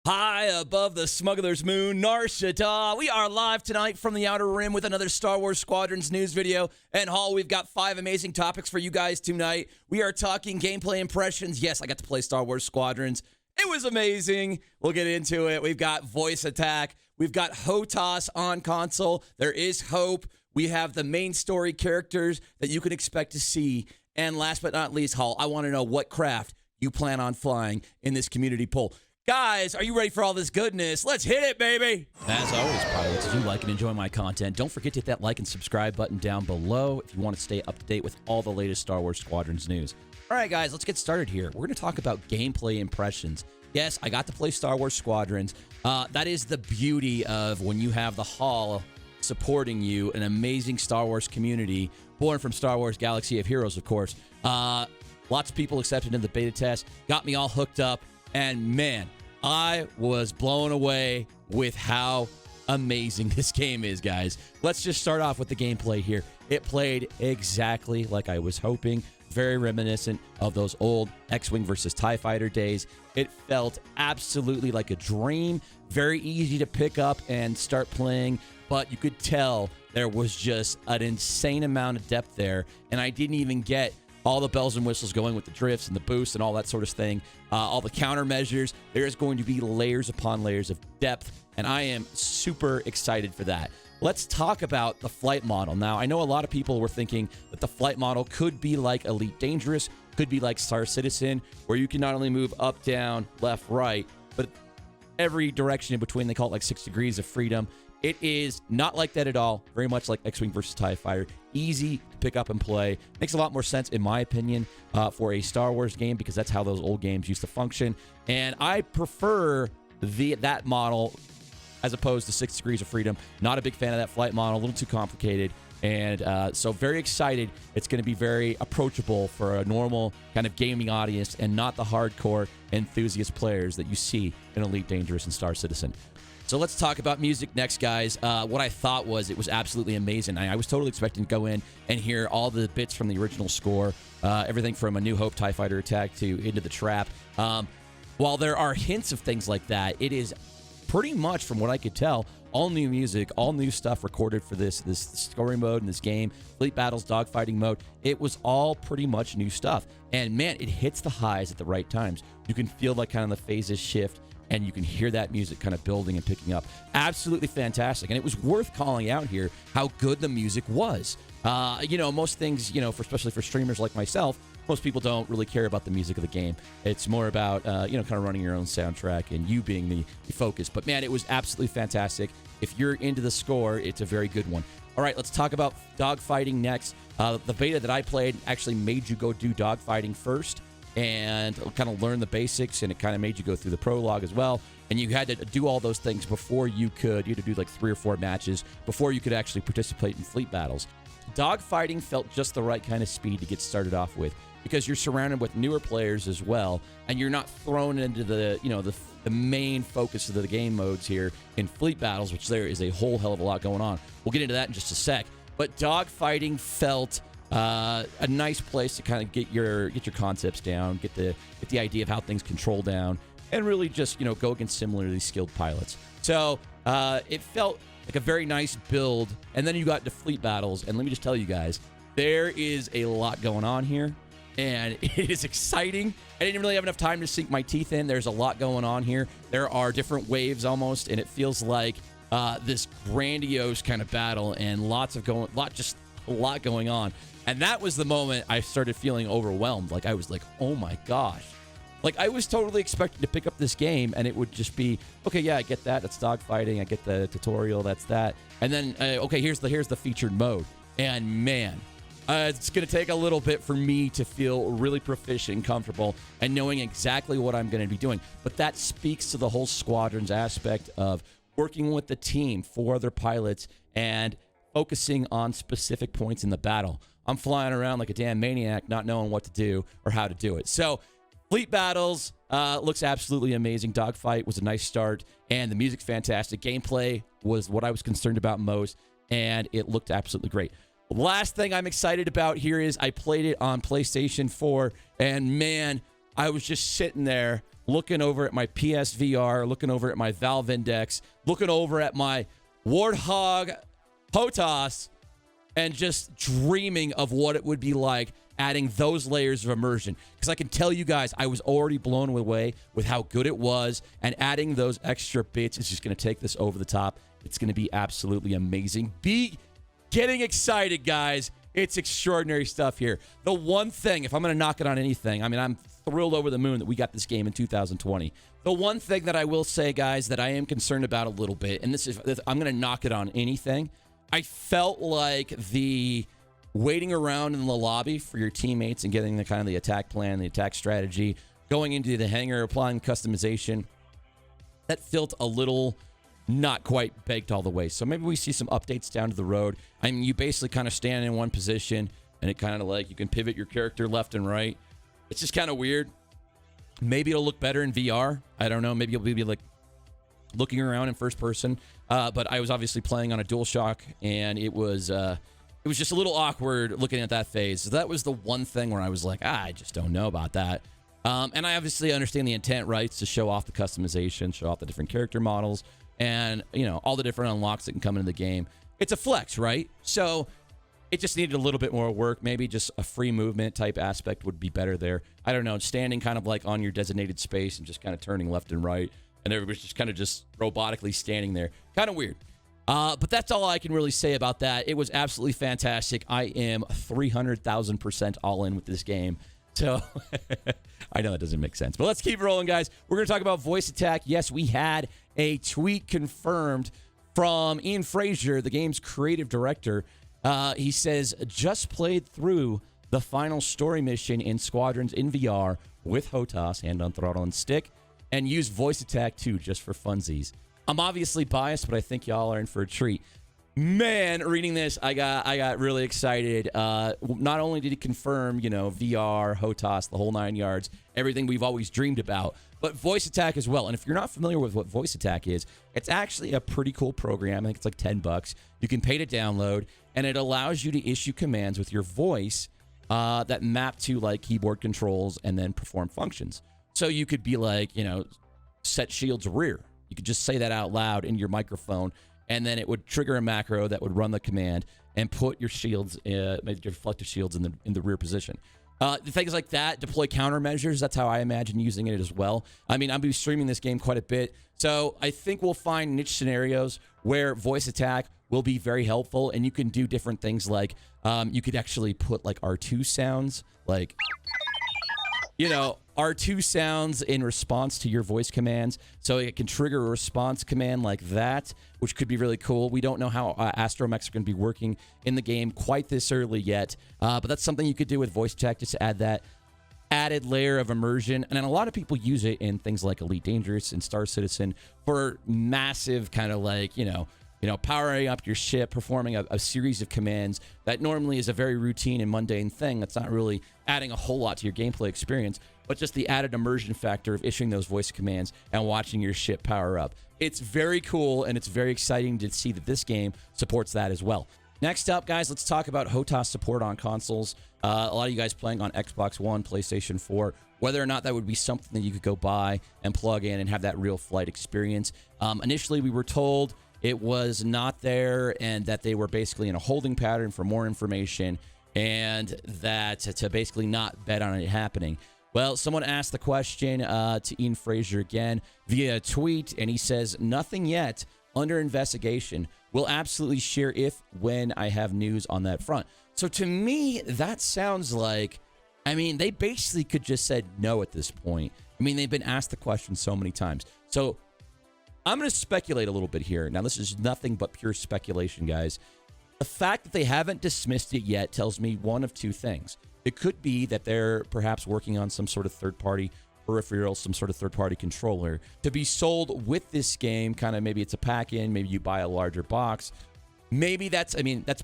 High above the smuggler's moon, Nar Shaddaa. We are live tonight from the Outer Rim with another Star Wars Squadrons news video. And Hall, we've got 5 amazing topics for you guys tonight. We are talking gameplay impressions. Yes, I got to play Star Wars Squadrons. It was amazing. We'll get into it. We've got voice attack. We've got HOTAS on console. There is hope. We have the main story characters that you can expect to see. And last but not least, Hall, I want to know what craft you plan on flying in this community poll. Guys, are you ready for all this goodness? Let's hit it, baby. As always, pilots, if you like and enjoy my content, don't forget to hit that like and subscribe button down below if you want to stay up to date with all the latest Star Wars Squadrons news. All right, guys, let's get started here. We're going to talk about gameplay impressions. Yes, I got to play Star Wars Squadrons. That is the beauty of when you have the Hall supporting you, an amazing Star Wars community, born from Star Wars Galaxy of Heroes, of course. Lots of people accepted in the beta test, got me all hooked up. And man, I was blown away with how amazing this game is, guys. Let's just start off with the gameplay here. It played exactly like I was hoping. Very reminiscent of those old X-Wing versus TIE Fighter days. It felt absolutely like a dream. Very easy to pick up and start playing, but you could tell there was just an insane amount of depth there, and I didn't even get all the bells and whistles going with the drifts and the boosts and all that sort of thing. All the countermeasures. There's going to be layers upon layers of depth, and I am super excited for that. Let's talk about the flight model. Now, I know a lot of people were thinking that the flight model could be like Elite Dangerous, could be like Star Citizen, where you can not only move up, down, left, right, but every direction in between. They call it like 6 degrees of freedom. It is not like that at all. Very much like X-Wing versus TIE Fighter. Easy to pick up and play. Makes a lot more sense, in my opinion, for a Star Wars game, because that's how those old games used to function. And I prefer that model as opposed to 6 degrees of freedom. Not a big fan of that flight model. A little too complicated. And so very excited. It's going to be very approachable for a normal kind of gaming audience and not the hardcore enthusiast players that you see in Elite Dangerous and Star Citizen. So let's talk about music next, guys. What I thought was it was absolutely amazing. I was totally expecting to go in and hear all the bits from the original score, everything from A New Hope TIE Fighter Attack to Into the Trap. While there are hints of things like that, it is pretty much, from what I could tell, all new music, all new stuff recorded for this story mode in this game, Fleet Battles, dogfighting mode. It was all pretty much new stuff. And man, it hits the highs at the right times. You can feel like kind of the phases shift, and you can hear that music kind of building and picking up. Absolutely fantastic. And it was worth calling out here how good the music was. Most things, especially for streamers like myself, most people don't really care about the music of the game. It's more about, kind of running your own soundtrack and you being the focus. But man, it was absolutely fantastic. If you're into the score, it's a very good one. All right, let's talk about dogfighting next. The beta that I played actually made you go do dogfighting first and kind of learn the basics, and it kind of made you go through the prologue as well. And you had to do all those things before you had to do like 3 or 4 matches before you could actually participate in fleet battles. Dogfighting felt just the right kind of speed to get started off with, because you're surrounded with newer players as well, and you're not thrown into the main focus of the game modes here in fleet battles, which there is a whole hell of a lot going on. We'll get into that in just a sec. But dogfighting felt a nice place to kind of get your concepts down, get the idea of how things control down, and really just go against similarly skilled pilots. So it felt like a very nice build. And then you got to fleet battles, and let me just tell you guys, there is a lot going on here, and it is exciting. I didn't really have enough time to sink my teeth in. There's a lot going on here. There are different waves almost, and it feels like this grandiose kind of battle, and a lot going on. And that was the moment I started feeling overwhelmed. Like, I was like, oh my gosh. Like, I was totally expecting to pick up this game, and it would just be, okay, yeah, I get that. That's dogfighting. I get the tutorial. That's that. And then, okay, here's the featured mode. And man, it's going to take a little bit for me to feel really proficient and comfortable and knowing exactly what I'm going to be doing. But that speaks to the whole Squadrons aspect of working with the team, 4 other pilots, and focusing on specific points in the battle. I'm flying around like a damn maniac, not knowing what to do or how to do it. So fleet battles looks absolutely amazing. Dogfight was a nice start, and the music's fantastic. Gameplay was what I was concerned about most, and it looked absolutely great. Last thing I'm excited about here is I played it on PlayStation 4, and man, I was just sitting there looking over at my PSVR, looking over at my Valve Index, looking over at my Warthog HOTAS, and just dreaming of what it would be like adding those layers of immersion. Because I can tell you guys, I was already blown away with how good it was, and adding those extra bits is just going to take this over the top. It's going to be absolutely amazing. Be getting excited, guys. It's extraordinary stuff here. The one thing, if I'm going to knock it on anything, I mean, I'm thrilled over the moon that we got this game in 2020. The one thing that I will say, guys, that I am concerned about a little bit, and I'm going to knock it on anything, I felt like the waiting around in the lobby for your teammates and getting the kind of the attack plan, the attack strategy, going into the hangar, applying customization, that felt a little not quite baked all the way. So maybe we see some updates down to the road. I mean, you basically kind of stand in one position, and it kind of like you can pivot your character left and right. It's just kind of weird. Maybe it'll look better in VR. I don't know. Maybe you'll be like looking around in first person. But I was obviously playing on a DualShock, and it was just a little awkward looking at that phase. So that was the one thing where I was like, I just don't know about that. And I obviously understand the intent, right? It's to show off the customization, show off the different character models, and, you know, all the different unlocks that can come into the game. It's a flex, right? So it just needed a little bit more work. Maybe just a free movement type aspect would be better there. I don't know, standing kind of like on your designated space and just kind of turning left and right, and everybody's just kind of just robotically standing there. Kind of weird. But that's all I can really say about that. It was absolutely fantastic. I am 300,000% all in with this game. So I know that doesn't make sense, but let's keep rolling, guys. We're going to talk about voice attack. Yes, we had a tweet confirmed from Ian Frazier, the game's creative director. He says, just played through the final story mission in Squadrons in VR with HOTAS, hand on throttle and stick, and use voice attack too, just for funsies. I'm obviously biased, but I think y'all are in for a treat. Man, reading this, I got really excited. Not only did he confirm, you know, VR, HOTAS, the whole 9 yards, everything we've always dreamed about, but voice attack as well. And if you're not familiar with what voice attack is, it's actually a pretty cool program. I think it's like $10. You can pay to download, and it allows you to issue commands with your voice that map to like keyboard controls and then perform functions. So you could be like, you know, set shields rear. You could just say that out loud in your microphone, and then it would trigger a macro that would run the command and put your shields, your reflective shields in the rear position. Things like that, deploy countermeasures. That's how I imagine using it as well. I mean, I'll be streaming this game quite a bit, so I think we'll find niche scenarios where voice attack will be very helpful, and you can do different things like you could actually put like R2 sounds, like, you know, R2 sounds in response to your voice commands. So it can trigger a response command like that, which could be really cool. We don't know how astromechs are going to be working in the game quite this early yet. But that's something you could do with voice attack, just to add that added layer of immersion. And then a lot of people use it in things like Elite Dangerous and Star Citizen for massive kind of like, you know, powering up your ship, performing a series of commands that normally is a very routine and mundane thing that's not really adding a whole lot to your gameplay experience, but just the added immersion factor of issuing those voice commands and watching your ship power up. It's very cool, and it's very exciting to see that this game supports that as well. Next up, guys, let's talk about HOTAS support on consoles. A lot of you guys playing on Xbox One, PlayStation 4, whether or not that would be something that you could go buy and plug in and have that real flight experience. Initially, we were told it was not there, and that they were basically in a holding pattern for more information, and that to basically not bet on it happening. Well, someone asked the question to Ian Frazier again via a tweet, and he says, nothing yet, under investigation. We'll absolutely share when I have news on that front. So to me, that sounds like, I mean, they basically could just said no at this point. I mean, they've been asked the question so many times. So I'm going to speculate a little bit here. Now, this is nothing but pure speculation, guys. The fact that they haven't dismissed it yet tells me one of two things. It could be that they're perhaps working on some sort of third-party peripheral, some sort of third-party controller to be sold with this game. Kind of maybe it's a pack-in, maybe you buy a larger box. Maybe that's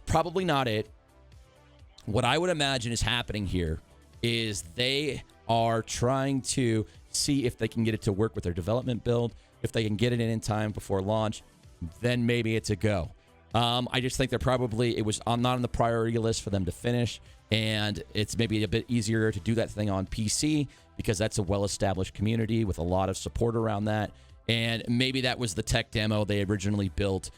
probably not it. What I would imagine is happening here is they are trying to see if they can get it to work with their development build. If they can get it in time before launch, then maybe it's a go. I just think it was not on the priority list for them to finish, and it's maybe a bit easier to do that thing on PC because that's a well-established community with a lot of support around that. And maybe that was the tech demo they originally built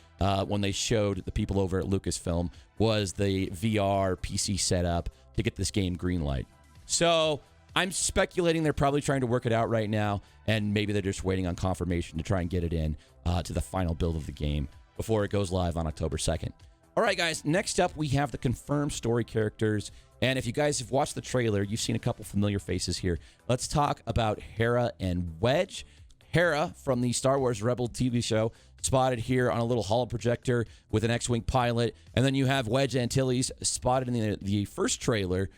when they showed the people over at Lucasfilm, was the VR PC setup to get this game greenlight. So I'm speculating they're probably trying to work it out right now, and maybe they're just waiting on confirmation to try and get it in to the final build of the game before it goes live on October 2nd. All right, guys, next up we have the confirmed story characters. And if you guys have watched the trailer, you've seen a couple familiar faces here. Let's talk about Hera and Wedge. Hera from the Star Wars Rebel TV show, spotted here on a little holo projector with an X-Wing pilot. And then you have Wedge Antilles spotted in the first trailer.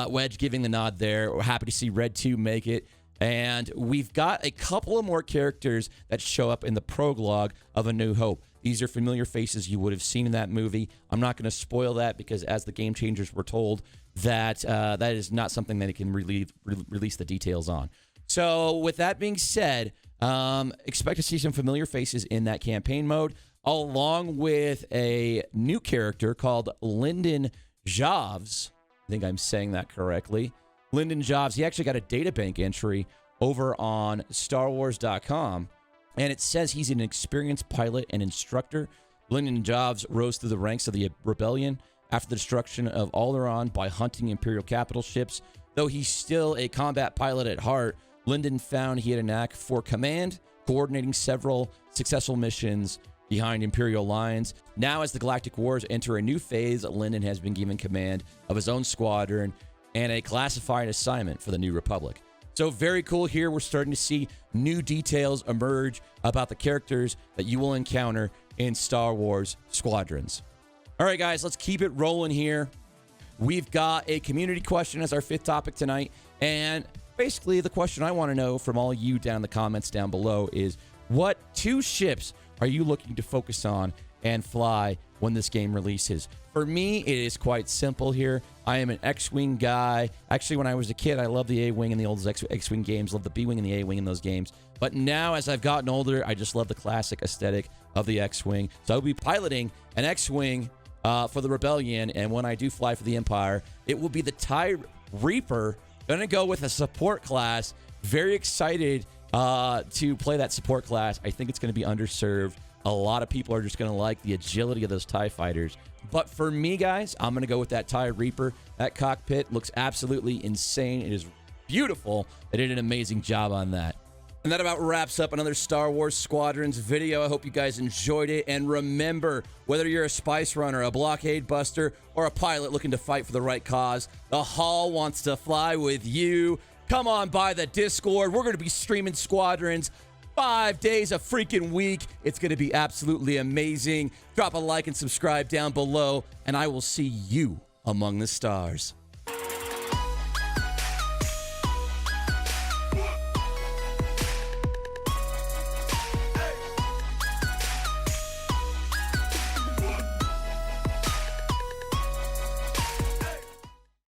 Wedge giving the nod there. We're happy to see Red 2 make it. And we've got a couple of more characters that show up in the prologue of A New Hope. These are familiar faces you would have seen in that movie. I'm not going to spoil that because as the Game Changers were told, that that is not something that it can release the details on. So with that being said, expect to see some familiar faces in that campaign mode, along with a new character called Lyndon Jobs. I think I'm saying that correctly. Lyndon Jobs, he actually got a databank entry over on StarWars.com, and it says he's an experienced pilot and instructor. Lyndon Jobs rose through the ranks of the rebellion after the destruction of Alderaan by hunting Imperial capital ships. Though he's still a combat pilot at heart, Lyndon found he had a knack for command, coordinating several successful missions behind Imperial lines. Now, as the Galactic Wars enter a new phase, Lyndon has been given command of his own squadron and a classified assignment for the New Republic. So very cool here. We're starting to see new details emerge about the characters that you will encounter in Star Wars Squadrons. All right, guys, let's keep it rolling here. We've got a community question as our fifth topic tonight. And basically, the question I want to know from all you down in the comments down below is, what 2 ships are you looking to focus on and fly when this game releases? For me, it is quite simple here. I am an X-Wing guy. Actually, when I was a kid, I loved the A-Wing in the old X-Wing games, loved the B-Wing and the A-Wing in those games. But now, as I've gotten older, I just love the classic aesthetic of the X-Wing. So I'll be piloting an X-Wing for the Rebellion, and when I do fly for the Empire, it will be the TIE Reaper. Gonna go with a support class. Very excited to play that support class. I think it's going to be underserved. A lot of people are just going to like the agility of those TIE fighters. But for me, guys, I'm going to go with that TIE Reaper. That cockpit looks absolutely insane. It is beautiful. They did an amazing job on that. And that about wraps up another Star Wars Squadrons video. I hope you guys enjoyed it. And remember, whether you're a spice runner, a blockade buster, or a pilot looking to fight for the right cause, the Hall wants to fly with you. Come on by the Discord. We're going to be streaming Squadrons 5 days a freaking week. It's going to be absolutely amazing. Drop a like and subscribe down below, and I will see you among the stars.